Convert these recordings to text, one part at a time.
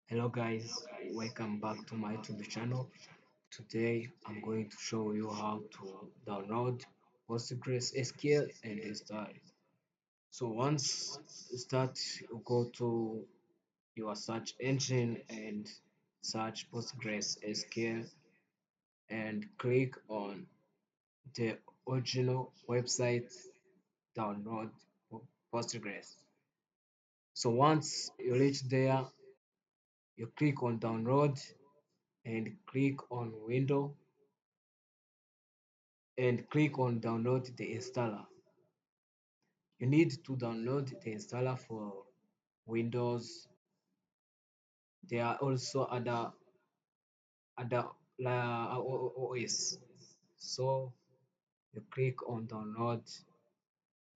Hello guys, welcome back to my YouTube channel. Today I'm going to show you how to download PostgreSQL and install it. So once you start, you go to your search engine and search PostgreSQL and click on the original website download Postgres. So once you reach there, you click on download and click on window and click on download the installer. You need to download the installer for Windows. There are also other OS. So you click on download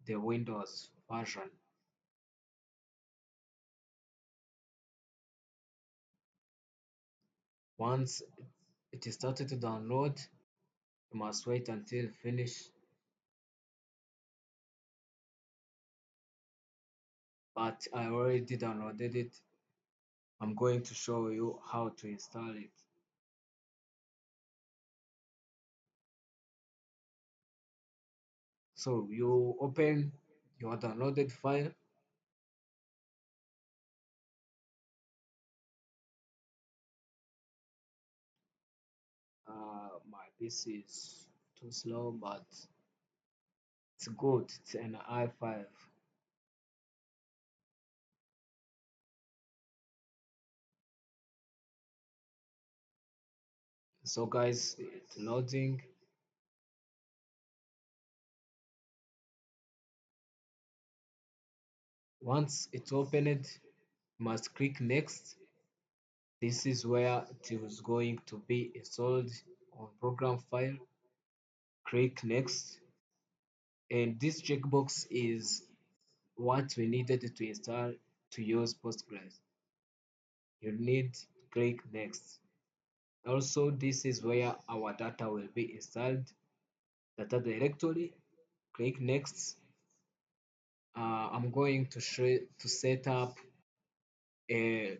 the Windows version. Once it is started to download, you must wait until finish. But I already downloaded it. I'm going to show you how to install it. So you open your downloaded file. My PC is too slow, but it's good. It's an i5. So guys, it's loading. Once it's opened, you must click next. This is where it is going to be installed on program file. Click next. And this checkbox is what we needed to install to use Postgres. You need to click next. Also, this is where our data will be installed. Data directory. Click next. I'm going to set up a,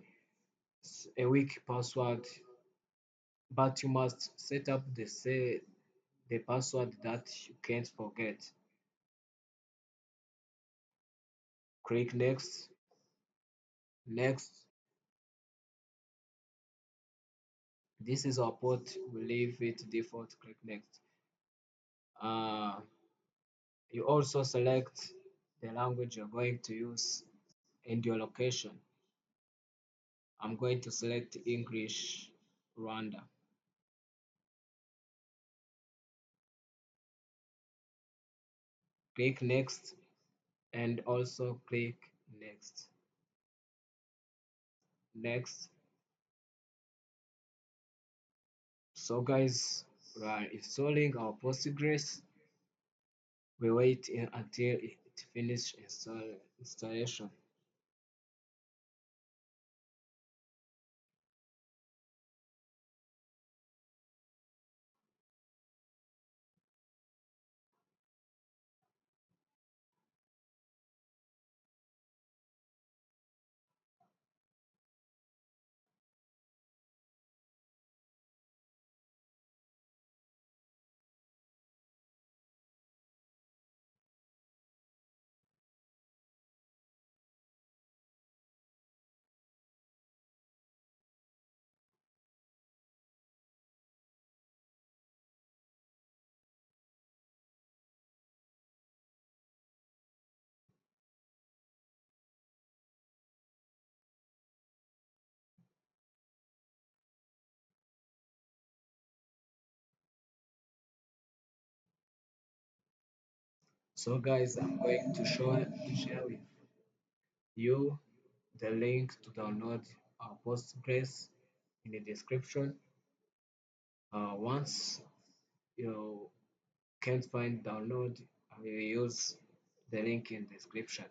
a weak password, but you must set up the password that you can't forget. Click next. Next. This is our port. We leave it default. Click next. Uh, you also select the language you're going to use and your location. I'm going to select English Rwanda. Click next and also click next. Next. So guys, we are installing our Postgres. We wait until it finish installation. So guys, I'm going to share with you the link to download our Postgres in the description. Once you can't find download, I will use the link in description.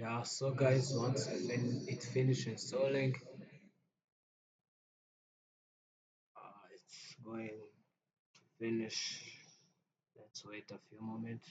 Yeah, so guys, once it finish installing, it's going to finish. Let's wait a few moments.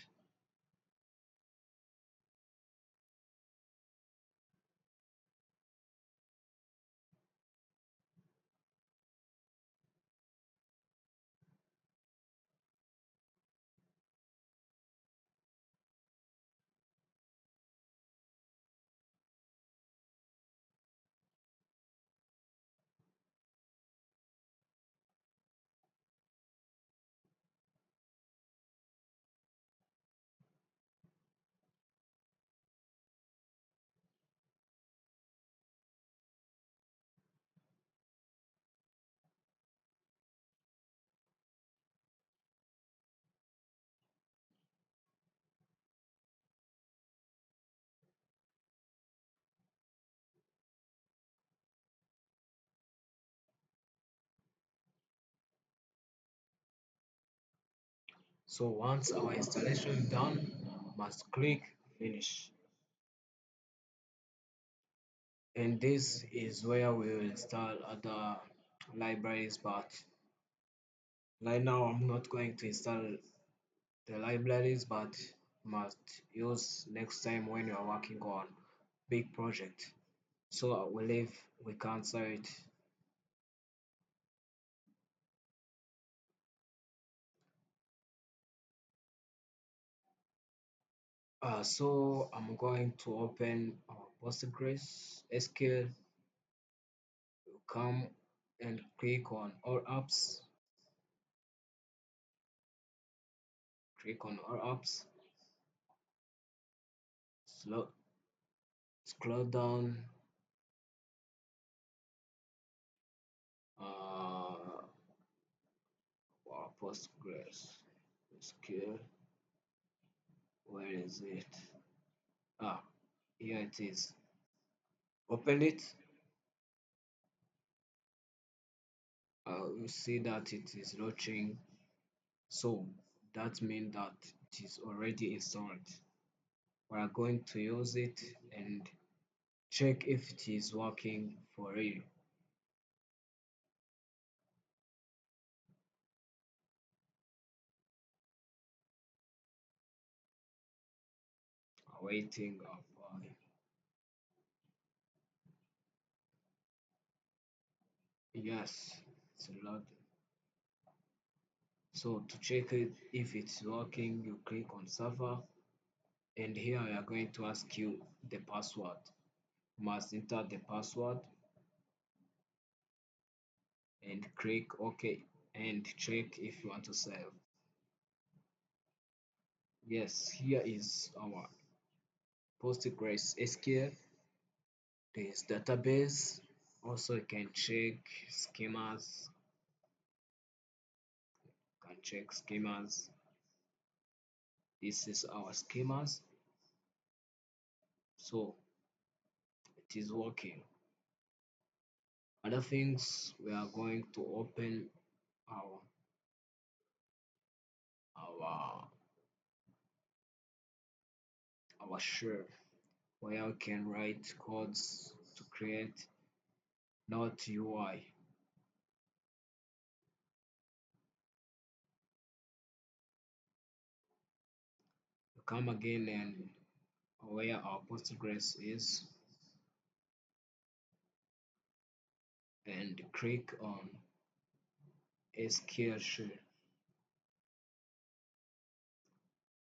So once our installation done, must click finish. And this is where we will install other libraries, but right now I'm not going to install the libraries, but must use next time when you are working on big project. So I will leave, we cancel it. So I'm going to open our Postgres SQL, come and click on all apps, click on all apps, slow, scroll down, our Postgres SQL, where is it? Ah, here it is. Open it. You see that it is launching. So that means that it is already installed. We are going to use it and check if it is working for real. Waiting up. Yes, it's a lot. So to check it if it's working, you click on server, and here we are going to ask you the password. You must enter the password and click OK and check if you want to save. Yes, here is our PostgreSQL. This database. Also, you can check schemas. Can check schemas. This is our schemas. So it is working. Other things, we are going to open our our our shell where we can write codes to create not UI. We come again and where our Postgres is and click on SQL shell.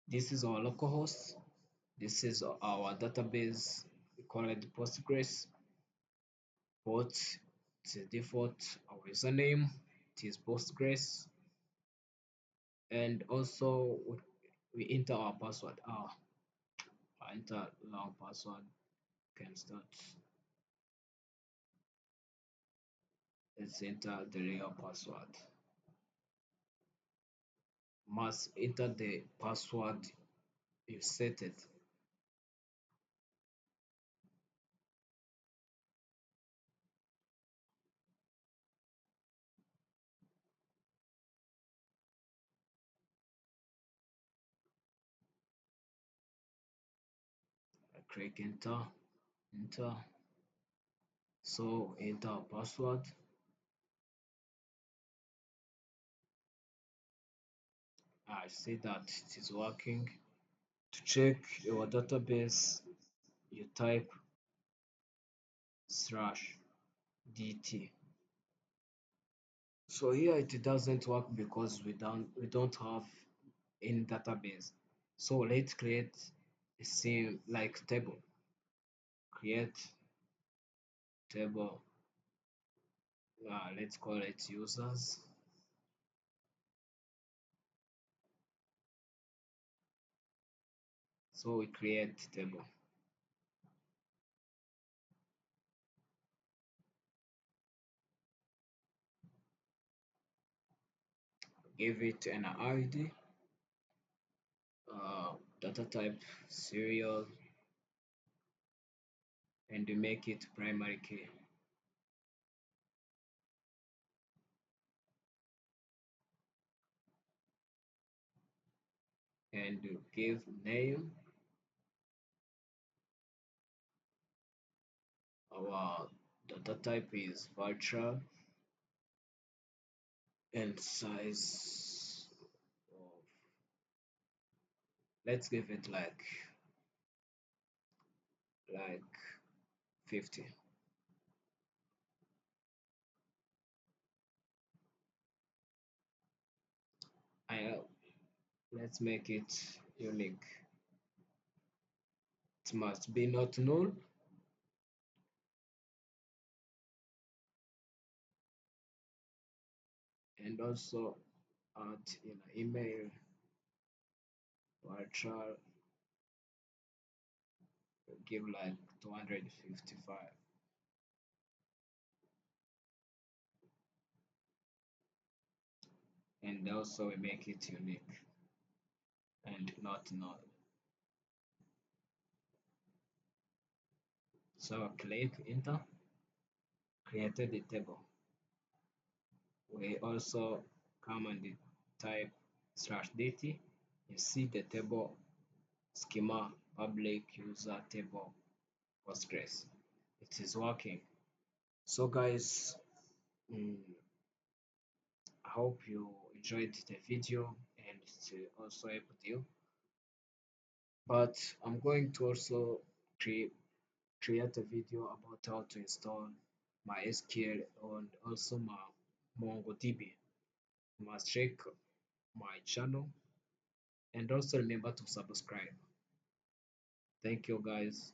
This is our localhost. This is our database. We call it Postgres. Port, it's a default. Our username, it is Postgres. And also we enter our password. I enter long password. Can start. Let's enter the real password. Must enter the password you set it. Click enter, enter. So enter password. I see that it is working. To check your database, you type slash dt. So here it doesn't work because we don't have any database. So let's create a same like table. Create table. Let's call it users. So we create table. Give it an ID, data type serial, and you make it primary key. And you give name. Our data type is virtual and size of, let's give it like 50. I Let's make it unique. It must be not null, and also add in an email virtual, give like 255, and also we make it unique and not null. So click enter, created the table. We also come and type slash dt. You see the table schema public user table Postgres. It is working. So guys, mm, I hope you enjoyed the video and it also helped you. But I'm going to also create a video about how to install my SQL and also my MongoDB. You must check my channel and also remember to subscribe. Thank you guys.